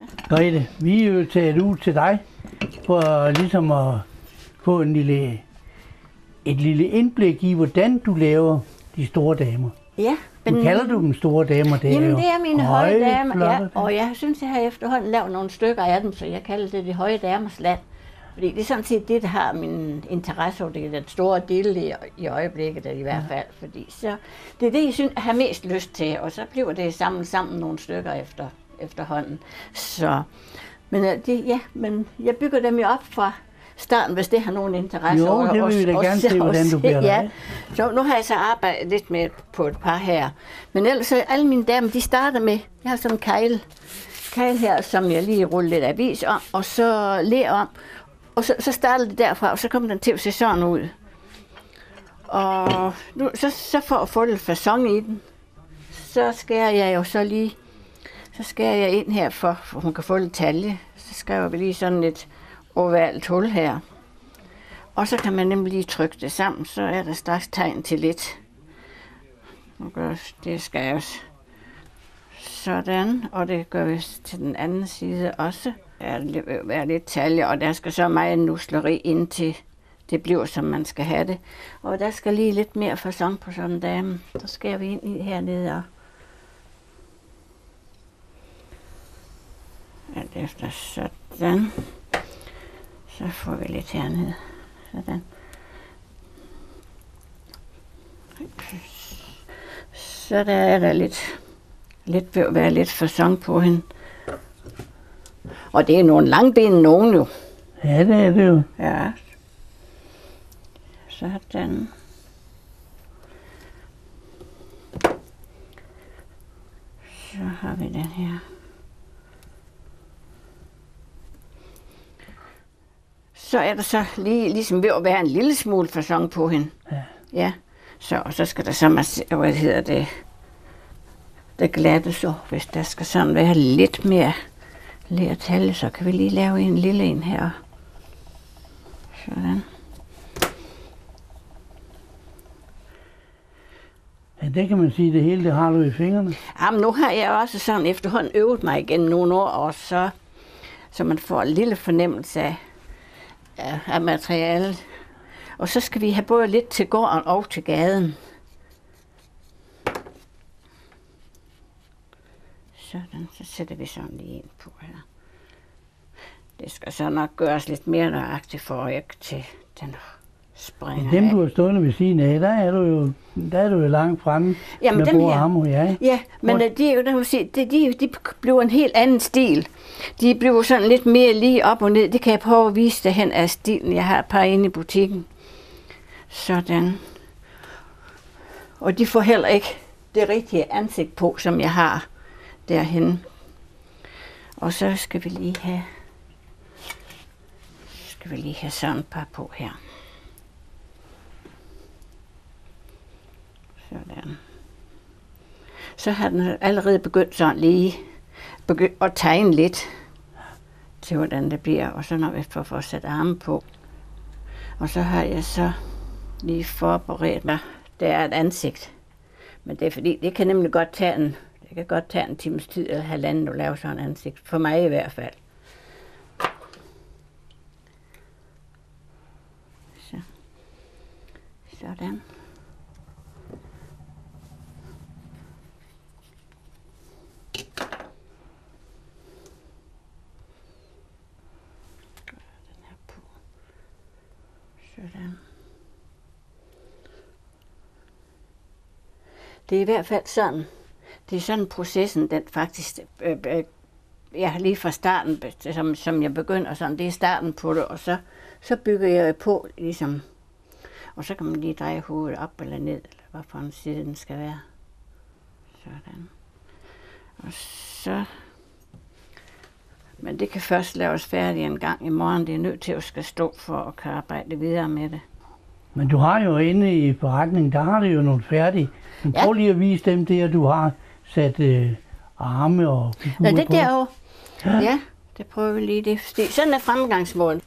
Grete, vi er jo taget ud til dig for ligesom at få et lille indblik i, hvordan du laver de store damer. Ja. Men kalder du dem store damer? Jamen, det er mine høje damer, ja, og jeg synes, jeg har efterhånden lavet nogle stykker af dem, så jeg kalder det de høje damers land. Fordi det er sådan set det, der har min interesse, og det er den store del i øjeblikket i hvert fald. Fordi så, det er det, jeg synes, jeg har mest lyst til, og så bliver det sammen nogle stykker efterhånden. Så, men jeg bygger dem jo op fra starten, hvis det har nogen interesse. Jo, det vil vi da gerne se, hvordan du bærer dig. Så nu har jeg så arbejdet lidt med på et par her. Men ellers så alle mine damer, de starter med, jeg har sådan en kejl her, som jeg lige ruller lidt avis om, og så ler om. Og så startede det derfra, og så kom den til at se sådan ud. Og nu, så for at få lidt facon i den, så skærer jeg jo så lige, så skærer jeg ind her, for hun kan få lidt talje. Så skriver vi lige sådan et ovalt hul her. Og så kan man nemlig lige trykke det sammen, så er der straks tegn til lidt. Det skæres sådan, og det gør vi til den anden side også. Der er lidt talje, og der skal så meget nusleri indtil det bliver, som man skal have det. Og der skal lige lidt mere facon på sådan en dame. Så skærer vi ind i hernede og alt efter sådan. Så får vi lidt hernede. Sådan. Så der er der lidt ved at være lidt facon på hende. Og det er nogle langben nogen jo. Ja, det er det jo. Ja. Sådan. Så har vi den her. Så er der så ligesom ved at være en lille smule facon på hende. Ja. Ja. Så skal der så, hvad hedder det glatte så, hvis der skal sådan være lidt mere lertalje, så kan vi lige lave en lille en her. Sådan. Ja, det kan man sige, det hele det har du i fingrene. Jamen, nu har jeg også sådan efterhånden øvet mig igen nogle år, og så man får en lille fornemmelse af materialet. Og så skal vi have både lidt til gården og til gaden. Sådan, så sætter vi sådan lige ind på her. Det skal så nok gøres lidt mere nøjagtigt for ikke til den springer. Dem du har stående ved siden af, der er du jo langt fremme. Jamen, med både arme og jeg. Ja, men de er jo, der må sige, de bliver en helt anden stil. De bliver sådan lidt mere lige op og ned. Det kan jeg prøve at vise dig hen af stilen. Jeg har et par inde i butikken. Sådan. Og de får heller ikke det rigtige ansigt på, som jeg har derhen. Og så skal vi lige have sådan et par på her. Sådan. Så har den allerede begyndt sådan lige at tegne lidt til, hvordan det bliver. Og så når vi får sat armen på. Og så har jeg så lige forberedt mig. Der er et ansigt. Men det er fordi, det kan nemlig godt tage en times tid eller halvanden at lave sådan et ansigt. For mig i hvert fald. Så. Sådan. Sådan. Det er i hvert fald sådan. Det er sådan processen, den faktisk, jeg har lige fra starten, som jeg begynder sådan, det er starten på det, og så bygger jeg på, ligesom, og så kan man lige dreje hovedet op eller ned, eller hvad for en side den skal være. Sådan. Og så, men det kan først laves færdigt en gang i morgen, det er nødt til at skal stå for at kan arbejde videre med det. Men du har jo inde i forretningen, der har du jo nogle færdige. Men prøv lige at vise dem der, du har sat arme og figurer på. Det derovre. Ja, det prøver vi lige. Sådan er fremgangsmåden.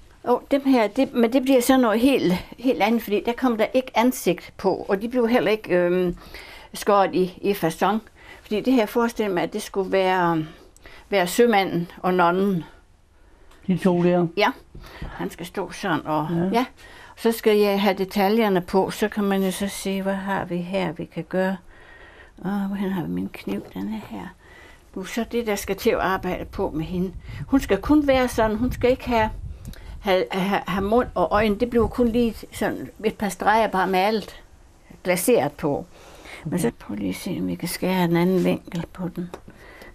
Dem her, men det bliver så noget helt andet, fordi der kommer der ikke ansigt på, og de bliver heller ikke skåret i facon. Fordi det her forestiller mig, at det skulle være være sømanden og nonnen. De to der? Ja, han skal stå sådan, og ja. Så skal jeg have detaljerne på, så kan man jo så se, hvad har vi her, vi kan gøre. Hvor har vi min kniv, den er her. Nu så det, der skal til at arbejde på med hende. Hun skal kun være sådan, hun skal ikke have mund og øjne. Det bliver kun lige sådan et par streger bare malet, glaseret på. Men så prøv lige at se, om vi kan skære en anden vinkel på den,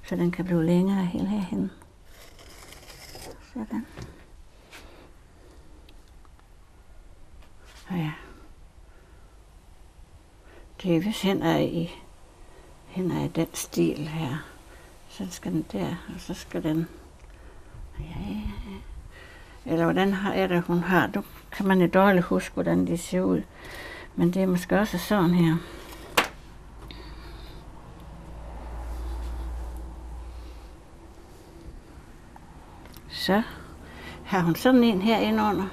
så den kan blive længere helt herhen. Sådan. Ja. Det er hvis hen er i den stil her. Så skal den der, og så skal den... Ja. Eller hvordan er det, hun har? Nu kan man jo dårligt huske, hvordan de ser ud. Men det er måske også sådan her. Så har hun sådan en her indenunder.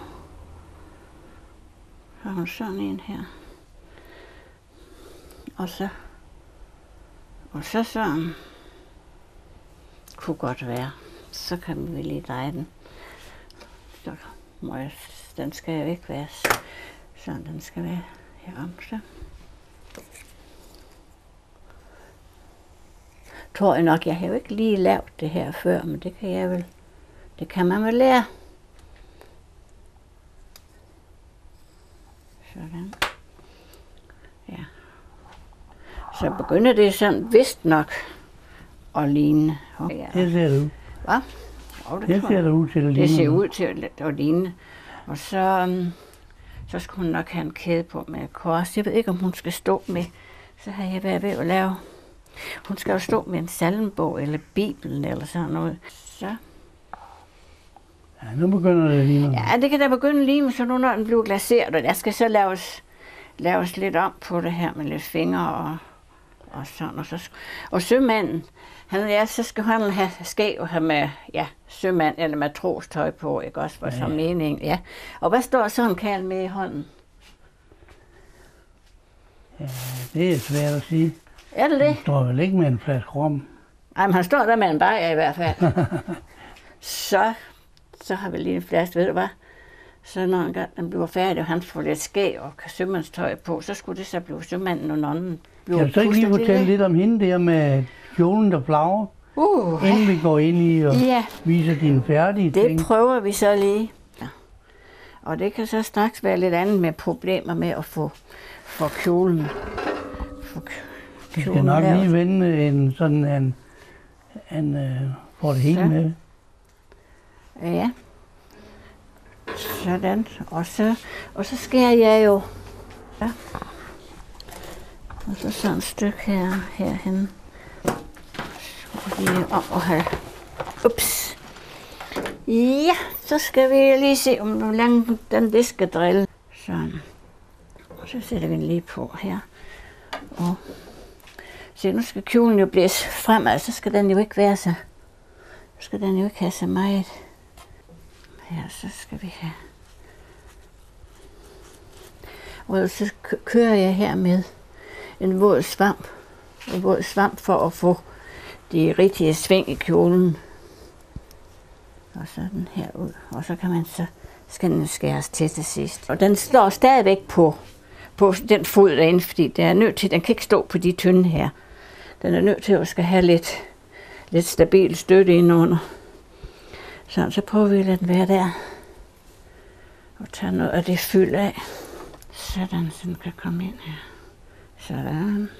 Har hun sådan en her. Og så sådan. Kunne godt være. Så kan vi lige dreje den. Så må jeg, den skal jo ikke være sådan, den skal være herom. Så tror jeg nok, jeg har jo ikke lige lavet det her før, men det kan jeg vel. Det kan man vel lære. Sådan. Ja. Så begynder det sådan vist nok at ligne. Ja. Det ser det ud. Hvad? Det ser det ud til at ligne. Det ser ud til at ligne. Og så skal hun nok have en kæde på med kors. Jeg ved ikke, om hun skal stå med. Så har jeg været ved at lave. Hun skal jo stå med en salmebog eller Bibelen eller sådan noget. Så. Ja, nu begynder det at ligne. Ja, det kan da begynde at ligne, så nu når den bliver glaseret. Og der skal så laves lidt om på det her med lidt fingre og sådan. Og sømanden, så skal han have med sømand eller matrostøj på, ikke også, for som mening. Ja. Og hvad står sådan en kald med i hånden? Ja, det er svært at sige. Er det det? Han står vel ikke med en flaske rom. Ej, men han står der med en bajer i hvert fald. Så har vi lige en flaske, ved du hvad? Så når en gang den bliver færdig, og han får lidt skæg og sømandstøj på, så skulle det så blive sømanden og nonnen. Kan du så ikke lige fortælle lidt om hende der med kjolen, der flager? Inden vi går ind i og viser dine færdige ting. Det prøver vi så lige. Ja. Og det kan så straks være lidt andet med problemer med at få kjolen. Vi skal nok lige vende en får det hele med. Ja. Sådan. Og så skærer jeg jo. Ja. Og så sådan et stykke herhen. Så lige om at have. Ups. Ja, så skal vi lige se, om hvor lang den skal drille. Sådan. Og så sætter vi den lige på her. Og se, nu skal kjolen jo blæse fremad, så skal den jo ikke være så. Så skal den jo ikke have så meget. Her, så skal vi have. Og så kører jeg her med en våd svamp for at få de rigtige sving i kjolen. Og så den her ud. Og så kan man skal den skæres til sidst. Og den står stadigvæk på den fod derinde, fordi den er nødt til, den kan ikke stå på de tynde her. Den er nødt til at skal have lidt stabil støtte indenunder. Så prøver vi at lade den være der. Og tage noget af det fyld af. Sådan, så den kan komme ind her. Sådan.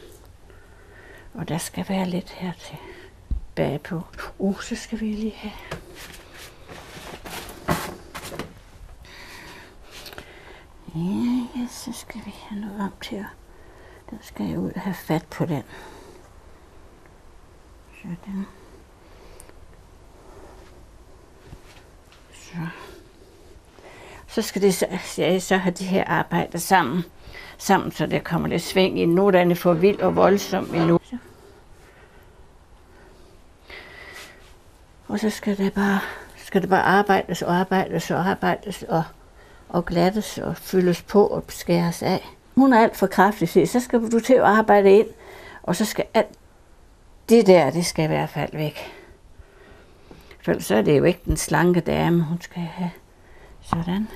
Og der skal være lidt her til bagpå. Så skal vi lige have. Ja, så skal vi have noget om til at. Den skal jeg ud og have fat på den. Sådan. Så skal det så have de her arbejder sammen, så der kommer lidt sving i. Nu er den for vild og voldsom endnu. Og så skal det bare arbejdes og glattes og fyldes på og skæres af. Hun er alt for kraftig, så skal du til at arbejde ind, og så skal alt det der, det skal i hvert fald væk. For så er det jo ikke den slanke dame, hun skal have. Sådan.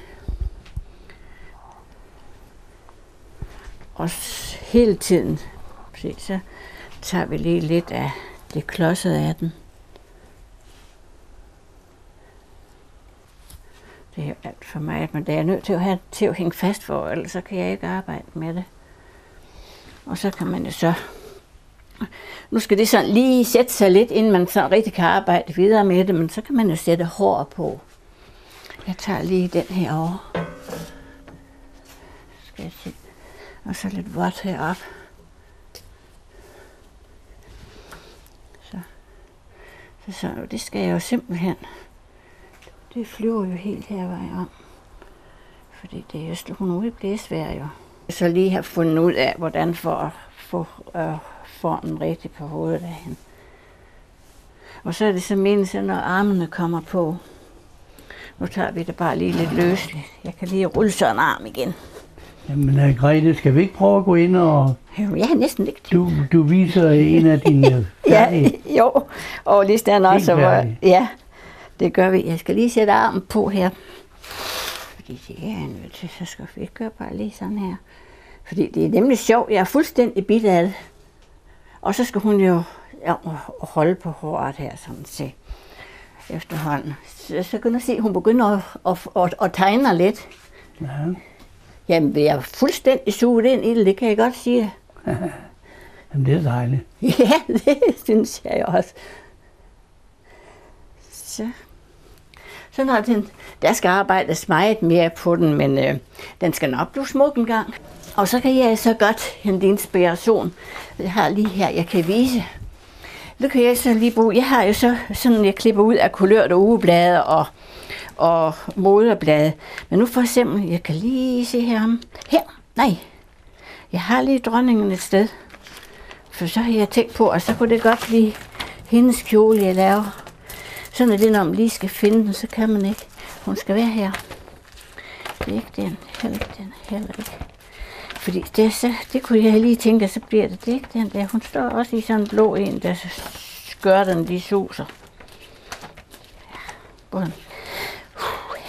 Og hele tiden, se, så tager vi lige lidt af det klodsede af den. Det er jo alt for mig, men det er jeg nødt til at have til at hænge fast for, ellers så kan jeg ikke arbejde med det. Og så kan man jo så... Nu skal det sådan lige sætte sig lidt, inden man sådan rigtig kan arbejde videre med det, men så kan man jo sætte hår på. Jeg tager lige den her over. Skal jeg se. Og så lidt vådt heroppe. Så det skal jeg jo simpelthen. Det flyver jo helt her vej om. Fordi det er jo hun ude i blæsvejr jo. Så lige har fundet ud af, hvordan for formen rigtig på hovedet af hende. Og så er det så meningen, når armene kommer på. Nu tager vi det bare lige lidt løsligt. Jeg kan lige rulle sådan en arm igen. Jamen, Grete, skal vi ikke prøve at gå ind og... Jeg har næsten ikke. Du viser en af dine... Ja, jo. Og lige der også. Ja, det gør vi. Jeg skal lige sætte armen på her. Fordi det er jeg nødt til, så skal vi gøre bare lige sådan her. Fordi det er nemlig sjovt. Jeg er fuldstændig bidt af det. Og så skal hun jo holde på håret her, sådan set. Efterhånden. Så kan du se, at hun begynder at tegne lidt. Ja. Jamen, jeg er fuldstændig suget ind i det, det kan jeg godt sige. Jamen, det er dejligt. Ja, det synes jeg også. Så når der skal arbejdes meget mere på den, men den skal nok blive smuk en gang. Og så kan jeg så godt hente inspiration. Jeg har lige her, jeg kan vise. Det kan jeg så lige bruge. Jeg har jo så sådan, jeg klipper ud af kulørte ugeblade og moderblade. Men nu for eksempel, jeg kan lige se her. Nej. Jeg har lige dronningen et sted. For så har jeg tænkt på, at så kunne det godt blive hendes kjole, jeg laver. Sådan er det, når man lige skal finde den, så kan man ikke. Hun skal være her. Det er ikke den, heller ikke. Fordi det kunne jeg lige tænke, at så bliver det ikke den der. Hun står også i sådan en blå en, der skørterne de suser.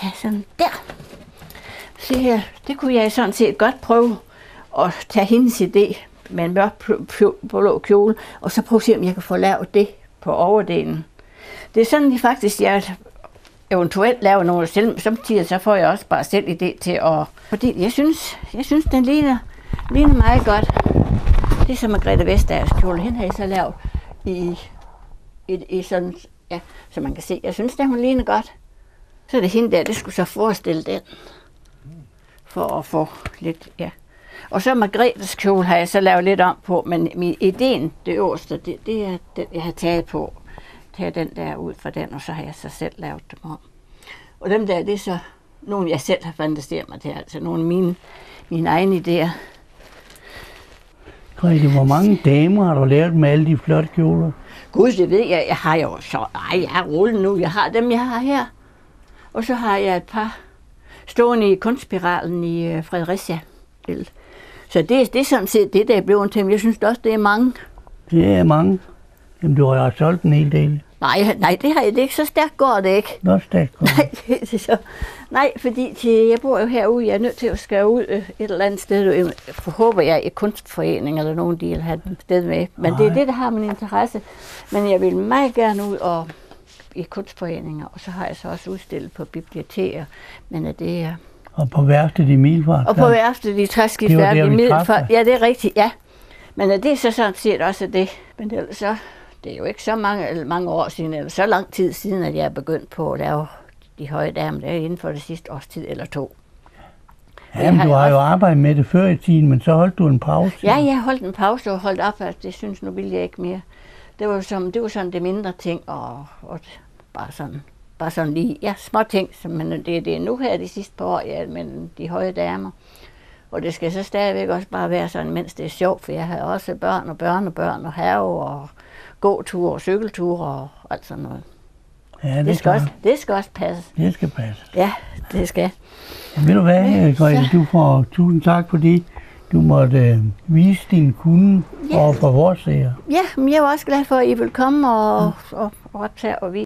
Ja, sådan der. Se her, det kunne jeg sådan set godt prøve at tage hendes idé med en mørk blå kjole, og så prøve at se, om jeg kan få lavet det på overdelen. Det er sådan, at faktisk jeg eventuelt laver nogle selv. Samtidig så får jeg også bare selv idé til at... Fordi jeg synes den ligner meget godt. Det er som Margrethe Vestagers kjole. Hende har jeg så lavet i sådan... Ja, så man kan se. Jeg synes, hun ligner godt. Så er det hende der, det skulle så forestille den. For at få lidt... Ja. Og så Margrethes kjole har jeg så lavet lidt om på. Men min ideen, det øverste, det er den, jeg har taget på. Tage den der ud fra den, og så har jeg så selv lavet dem om. Og dem der, det er så nogle, jeg selv har fantaseret mig til, altså nogle af mine egne idéer. Grete, hvor mange damer har du lavet med alle de flotte kjoler? Gud, det ved jeg. Jeg har jo så... Ej, jeg er rullet nu. Jeg har dem, jeg har her. Og så har jeg et par stående i kunstspiralen i Fredericia. Så det er sådan set det, der er blevet til. Jeg synes også, det er mange. Det er mange. Jamen, du har jo solgt en hel del. Nej, det har jeg ikke. Så stærkt går det ikke. Nå, stærkt går det. Nej, fordi jeg bor jo herude. Jeg er nødt til at skære ud et eller andet sted. Håber jeg i kunstforening eller nogen, de vil have et sted med. Men det er det, der har min interesse. Men jeg vil meget gerne ud og i kunstforeninger. Og så har jeg så også udstillet på biblioteker. Men det er... Og på værftet i Middelfart. Og på værftet i Træskibsværftet i Middelfart. Ja, det er rigtigt, ja. Men det er så sådan set også det. Men det er så... Det er jo ikke så mange år siden, eller så lang tid siden, at jeg er begyndt på at lave de høje damer. Det er inden for det sidste års tid eller to. Jamen, du har jo arbejdet med det før i tiden, men så holdt du en pause. Ja, jeg holdt en pause og holdt op, at det synes nu ville jeg ikke mere. Det var sådan det mindre ting, og bare sådan lige, ja, små ting, men det er nu her de sidste par år, ja, men de høje damer. Og det skal så stadigvæk også bare være sådan, mens det er sjovt, for jeg har også børn og børnebørn og have og gåture og cykelture og alt sådan noget. Ja, det skal også passe. Det skal passe. Ja, det skal. Ja, ved du hvad, Grete, du får tusind tak, fordi du måtte vise din kunde over for vores seere. Ja, men jeg var også glad for, at I vil komme og optage og vise.